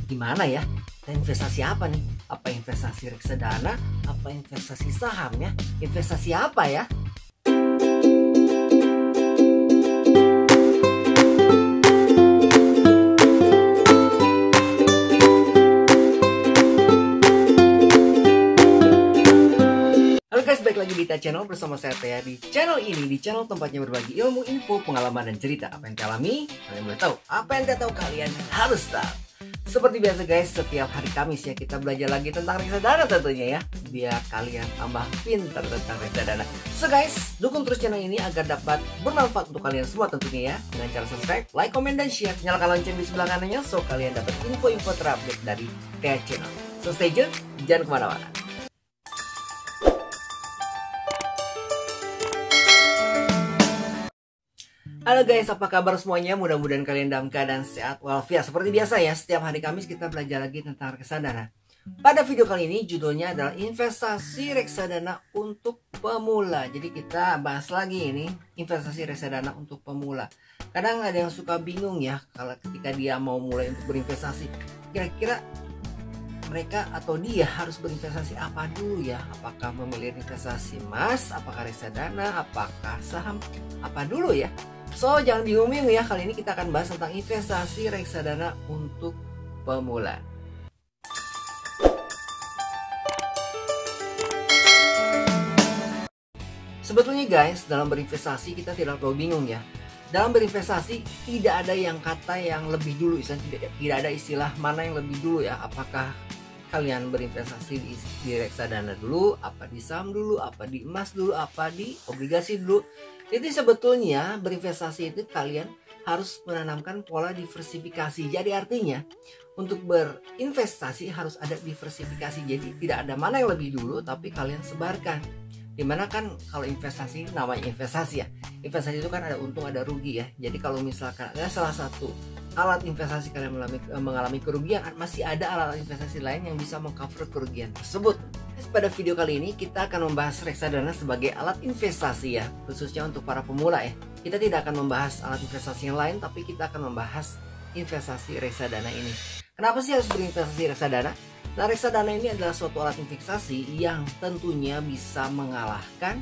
Gimana ya? Kita investasi apa nih? Apa investasi reksadana? Apa investasi saham ya? Investasi apa ya? Halo guys, balik lagi di Ita Channel bersama saya Tia. Di channel ini, di channel tempatnya berbagi ilmu, info, pengalaman, dan cerita. Apa yang kalian alami, kalian boleh tahu. Apa yang tidak tahu, kalian harus tahu. Seperti biasa guys, setiap hari Kamis ya kita belajar lagi tentang reksadana tentunya ya, biar kalian tambah pintar tentang reksadana. So guys, dukung terus channel ini agar dapat bermanfaat untuk kalian semua tentunya ya, dengan cara subscribe, like, komen, dan share. Nyalakan lonceng di sebelah kanannya so kalian dapat info-info terupdate dari Tia Channel. So stay tune, jangan kemana-mana. Halo guys, apa kabar semuanya? Mudah-mudahan kalian dalam keadaan sehat walafiat. Seperti biasa ya, setiap hari Kamis kita belajar lagi tentang reksadana. Pada video kali ini judulnya adalah investasi reksadana untuk pemula. Jadi kita bahas lagi ini investasi reksadana untuk pemula. Kadang ada yang suka bingung ya kalau ketika dia mau mulai untuk berinvestasi. Kira-kira mereka atau dia harus berinvestasi apa dulu ya? Apakah memilih investasi emas, apakah reksadana, apakah saham, apa dulu ya? So jangan bingung-bingung ya, kali ini kita akan bahas tentang investasi reksadana untuk pemula. Sebetulnya guys, dalam berinvestasi kita tidak perlu bingung ya. Dalam berinvestasi tidak ada yang kata yang lebih dulu, tidak ada istilah mana yang lebih dulu ya. Apakah kalian berinvestasi di reksadana dulu, apa di saham dulu, apa di emas dulu, apa di obligasi dulu. Itu sebetulnya berinvestasi itu kalian harus menanamkan pola diversifikasi. Jadi artinya untuk berinvestasi harus ada diversifikasi. Jadi tidak ada mana yang lebih dulu tapi kalian sebarkan. Dimana kan kalau investasi namanya investasi ya. Investasi itu kan ada untung ada rugi ya. Jadi kalau misalkan ada salah satu alat investasi kalian mengalami kerugian, masih ada alat investasi lain yang bisa mengcover kerugian tersebut. Pada video kali ini kita akan membahas reksadana sebagai alat investasi ya, khususnya untuk para pemula ya. Kita tidak akan membahas alat investasi yang lain, tapi kita akan membahas investasi reksadana ini. Kenapa sih harus berinvestasi reksadana? Nah, reksadana ini adalah suatu alat investasi yang tentunya bisa mengalahkan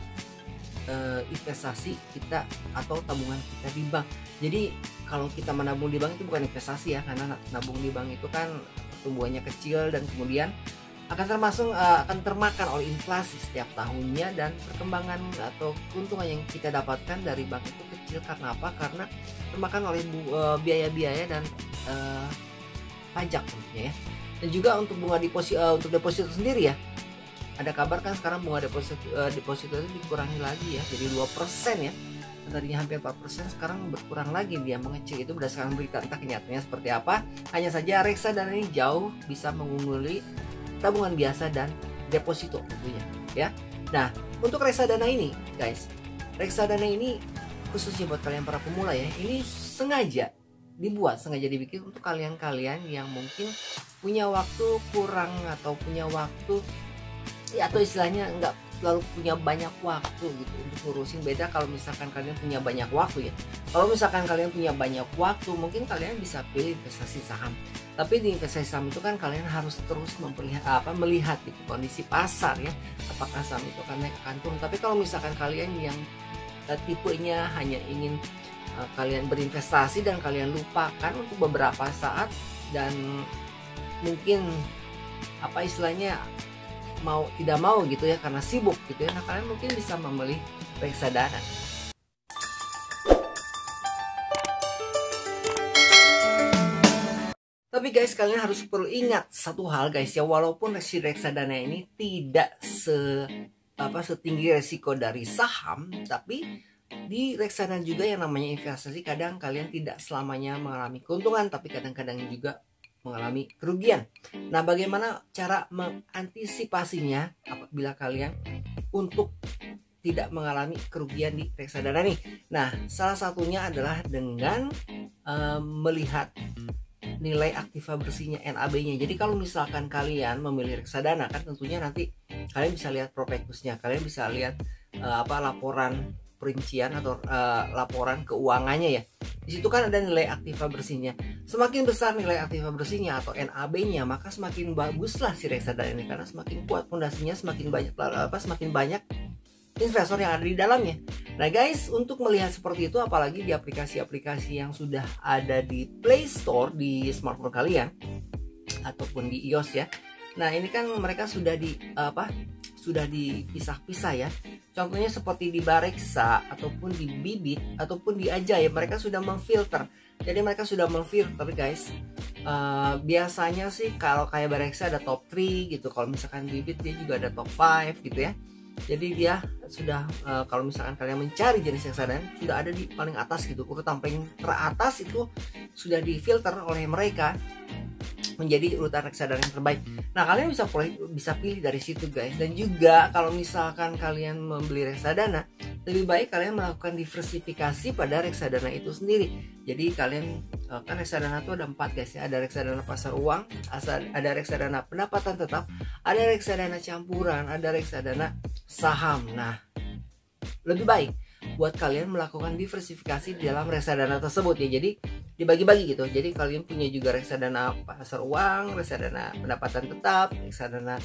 investasi kita atau tabungan kita di bank. Jadi kalau kita menabung di bank itu bukan investasi ya, karena nabung di bank itu kan pertumbuhannya kecil dan kemudian akan termakan oleh inflasi setiap tahunnya, dan perkembangan atau keuntungan yang kita dapatkan dari bank itu kecil. Karena apa? Karena termakan oleh biaya-biaya dan pajak tentunya ya. Dan juga untuk bunga deposito sendiri ya. Ada kabar kan sekarang bunga deposito itu dikurangi lagi ya, jadi 2% ya. Tadinya hampir 4%, sekarang berkurang lagi, dia mengecil. Itu berdasarkan berita, entah kenyataannya seperti apa. Hanya saja reksadana ini jauh bisa mengungguli tabungan biasa dan deposito tentunya ya. Nah, untuk reksadana ini guys, reksadana ini khususnya buat kalian para pemula ya, ini sengaja dibikin untuk kalian-kalian yang mungkin punya waktu kurang atau punya waktu ya, atau istilahnya nggak selalu punya banyak waktu gitu untuk ngurusin. Beda kalau misalkan kalian punya banyak waktu ya. Kalau misalkan kalian punya banyak waktu, mungkin kalian bisa pilih investasi saham. Tapi di investasi saham itu kan kalian harus terus melihat gitu, kondisi pasar ya, apakah saham itu akan naik akan turun. Tapi kalau misalkan kalian yang tipenya hanya ingin kalian berinvestasi dan kalian lupakan untuk beberapa saat, dan mungkin apa istilahnya tidak mau gitu ya karena sibuk gitu ya, nah kalian mungkin bisa memilih reksadana. Tapi guys, kalian harus perlu ingat satu hal guys ya, walaupun reksadana ini tidak setinggi resiko dari saham, tapi di reksadana juga yang namanya investasi, kadang kalian tidak selamanya mengalami keuntungan, tapi kadang-kadang juga mengalami kerugian. Nah, bagaimana cara mengantisipasinya apabila kalian untuk tidak mengalami kerugian di reksadana nih? Nah, salah satunya adalah dengan melihat nilai aktiva bersihnya, NAB-nya. Jadi kalau misalkan kalian memilih reksadana kan tentunya nanti kalian bisa lihat prospektusnya, kalian bisa lihat laporan perincian atau laporan keuangannya ya. Di situ kan ada nilai aktiva bersihnya. Semakin besar nilai aktiva bersihnya atau NAB-nya, maka semakin baguslah si reksadana ini karena semakin kuat fondasinya, semakin banyak investor yang ada di dalamnya. Nah guys, untuk melihat seperti itu, apalagi di aplikasi-aplikasi yang sudah ada di Play Store di smartphone kalian ataupun di iOS ya. Nah ini kan mereka sudah dipisah-pisah ya. Contohnya seperti di Bareksa ataupun di Bibit ataupun di Ajaib, mereka sudah memfilter. Jadi mereka sudah memfilter guys. Biasanya sih kalau kayak Bareksa ada top 3 gitu. Kalau misalkan Bibit dia juga ada top 5 gitu ya. Jadi dia sudah kalau misalkan kalian mencari jenis reksadana sudah ada di paling atas gitu. Urutan paling teratas itu sudah difilter oleh mereka menjadi urutan reksadana yang terbaik. Nah kalian bisa pilih dari situ guys. Dan juga kalau misalkan kalian membeli reksadana, lebih baik kalian melakukan diversifikasi pada reksadana itu sendiri. Jadi kalian kan reksadana itu ada 4 guys ya. Ada reksadana pasar uang, ada reksadana pendapatan tetap, ada reksadana campuran, ada reksadana saham. Nah lebih baik buat kalian melakukan diversifikasi di dalam reksadana tersebut ya. Jadi dibagi-bagi gitu. Jadi kalian punya juga reksadana pasar uang, reksadana pendapatan tetap, reksadana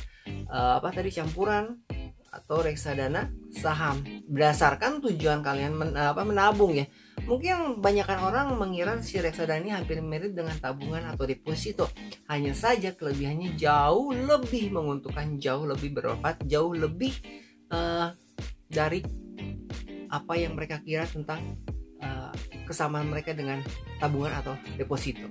campuran atau reksadana saham. Berdasarkan tujuan kalian menabung ya. Mungkin banyakkan orang mengira si reksadana ini hampir mirip dengan tabungan atau deposito. Hanya saja kelebihannya jauh lebih menguntungkan, jauh lebih bermanfaat, jauh lebih dari apa yang mereka kira tentang kesamaan mereka dengan tabungan atau deposito.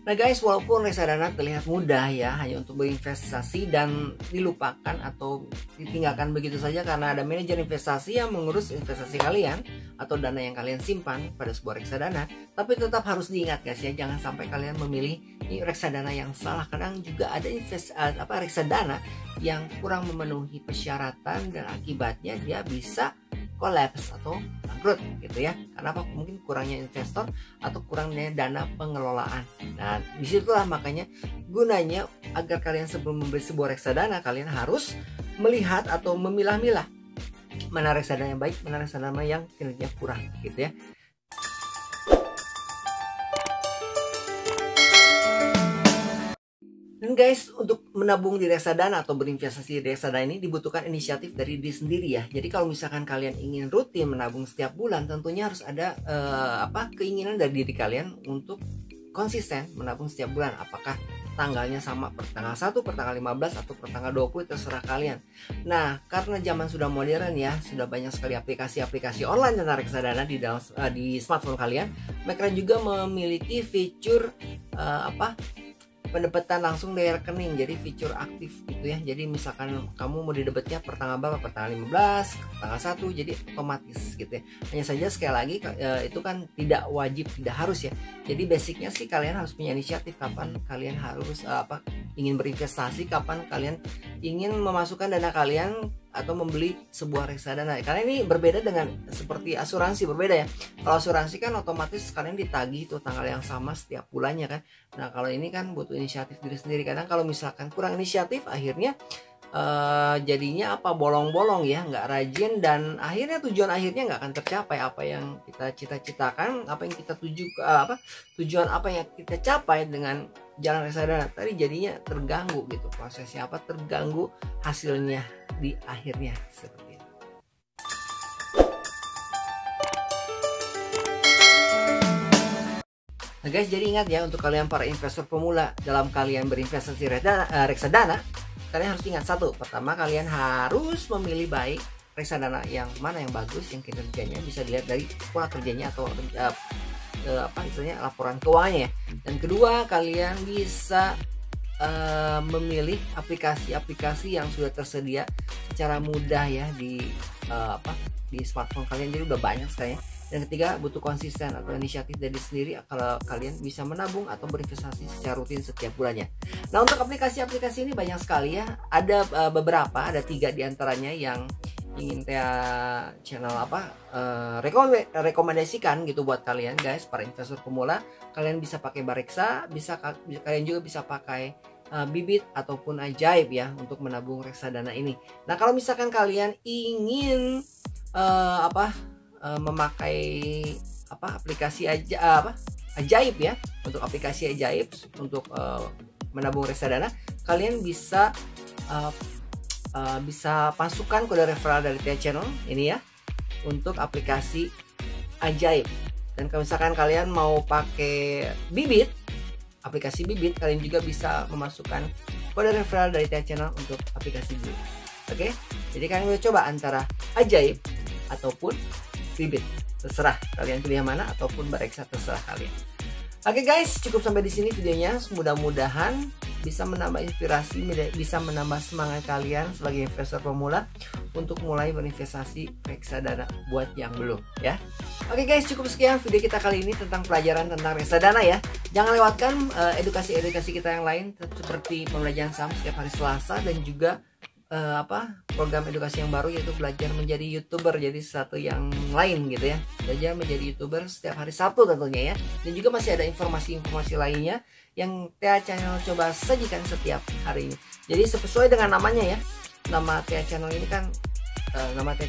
Nah guys, walaupun reksadana terlihat mudah ya, hanya untuk berinvestasi dan dilupakan atau ditinggalkan begitu saja karena ada manajer investasi yang mengurus investasi kalian atau dana yang kalian simpan pada sebuah reksadana, tapi tetap harus diingat guys ya, jangan sampai kalian memilih reksadana yang salah. Kadang juga ada reksadana yang kurang memenuhi persyaratan dan akibatnya dia bisa kolaps atau bangkrut gitu ya. Karena apa? Mungkin kurangnya investor atau kurangnya dana pengelolaan. Nah, disitulah makanya gunanya agar kalian sebelum membeli sebuah reksadana, kalian harus melihat atau memilah-milah mana reksadana yang baik, mana reksadana yang kinerjanya kurang gitu ya. Dan guys, untuk menabung di reksadana atau berinvestasi di reksadana ini dibutuhkan inisiatif dari diri sendiri ya. Jadi kalau misalkan kalian ingin rutin menabung setiap bulan, tentunya harus ada keinginan dari diri kalian untuk konsisten menabung setiap bulan. Apakah tanggalnya sama per tanggal 1, per tanggal 15 atau per tanggal 20, terserah kalian. Nah, karena zaman sudah modern ya, sudah banyak sekali aplikasi-aplikasi online tentang reksadana di smartphone kalian. Mereka juga memiliki fitur pendapatan langsung dari rekening, jadi fitur aktif gitu ya. Jadi misalkan kamu mau didebetnya per tanggal berapa, per tanggal 15, tanggal 1, jadi otomatis gitu ya. Hanya saja sekali lagi itu kan tidak wajib, tidak harus ya. Jadi basicnya sih kalian harus punya inisiatif kapan kalian harus ingin berinvestasi, kapan kalian ingin memasukkan dana kalian atau membeli sebuah reksadana. Karena ini berbeda dengan seperti asuransi, berbeda ya. Kalau asuransi kan otomatis kalian ditagih tuh tanggal yang sama setiap bulannya kan. Nah kalau ini kan butuh inisiatif diri sendiri. Kadang kalau misalkan kurang inisiatif, akhirnya jadinya bolong-bolong ya, nggak rajin, dan akhirnya tujuan akhirnya nggak akan tercapai. Apa yang kita cita-citakan, apa yang kita tujuan apa yang kita capai dengan jalan reksadana tadi jadinya terganggu gitu, prosesnya terganggu, hasilnya di akhirnya seperti itu. Nah guys, jadi ingat ya, untuk kalian para investor pemula, dalam kalian berinvestasi reksadana, kalian harus ingat satu, pertama kalian harus memilih baik reksadana yang mana yang bagus, yang kinerjanya bisa dilihat dari pola kerjanya atau istilahnya laporan keuangannya. Dan kedua, kalian bisa memilih aplikasi-aplikasi yang sudah tersedia secara mudah ya di smartphone kalian, jadi udah banyak sekarang ya. Dan ketiga, butuh konsisten atau inisiatif dari sendiri kalau kalian bisa menabung atau berinvestasi secara rutin setiap bulannya. Nah, untuk aplikasi-aplikasi ini banyak sekali ya. Ada beberapa, ada 3 diantaranya yang ingin channel rekomendasikan gitu buat kalian guys, para investor pemula. Kalian bisa pakai Bareksa, kalian juga bisa pakai Bibit ataupun Ajaib ya untuk menabung reksadana ini. Nah, kalau misalkan kalian ingin memakai aplikasi ajaib ya. Untuk aplikasi ajaib untuk menabung reksadana, kalian bisa masukkan kode referral dari Tia Channel ini ya untuk aplikasi ajaib. Dan kalau misalkan kalian mau pakai Bibit, aplikasi Bibit, kalian juga bisa memasukkan kode referral dari Tia Channel untuk aplikasi Bibit. Oke, jadi kalian bisa coba antara ajaib ataupun Bibit, terserah kalian pilih yang mana, ataupun Bareksa, terserah kalian. Oke guys, cukup sampai di sini videonya. Mudah-mudahan bisa menambah inspirasi, bisa menambah semangat kalian sebagai investor pemula untuk mulai berinvestasi reksadana buat yang belum ya. Oke guys, cukup sekian video kita kali ini tentang pelajaran tentang reksadana ya. Jangan lewatkan edukasi-edukasi kita yang lain seperti pembelajaran saham setiap hari Selasa, dan juga program edukasi yang baru yaitu belajar menjadi YouTuber, jadi satu yang lain gitu ya. Belajar menjadi YouTuber setiap hari Sabtu tentunya ya. Dan juga masih ada informasi-informasi lainnya yang Tia Channel coba sajikan setiap hari ini. Jadi sesuai dengan namanya ya. Nama Tia Channel ini kan tema dari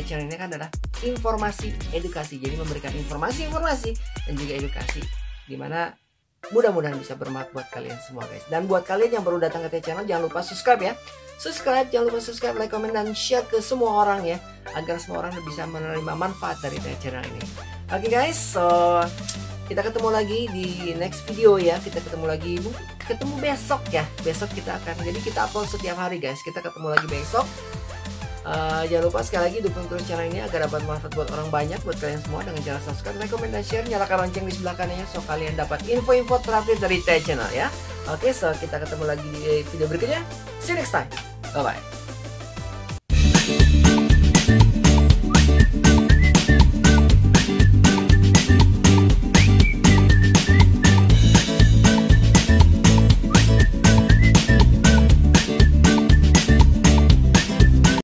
channel ini kan adalah informasi edukasi. Jadi memberikan informasi-informasi dan juga edukasi, dimana mudah-mudahan bisa bermanfaat buat kalian semua guys. Dan buat kalian yang baru datang ke Tia Channel, jangan lupa subscribe ya. Jangan lupa subscribe, like, komen, dan share ke semua orang ya, agar semua orang bisa menerima manfaat dari Tia Channel ini. Oke guys, so kita ketemu lagi di next video ya. Kita ketemu besok ya. Besok kita akan, jadi kita upload setiap hari guys. Kita ketemu lagi besok. Jangan lupa sekali lagi dukung terus channel ini agar dapat manfaat buat orang banyak, buat kalian semua, dengan cara subscribe, like, comment, dan share. Nyalakan lonceng di sebelah kanannya so kalian dapat info-info terupdate dari Tia Channel ya. Oke, so kita ketemu lagi di video berikutnya. See you next time. Bye bye.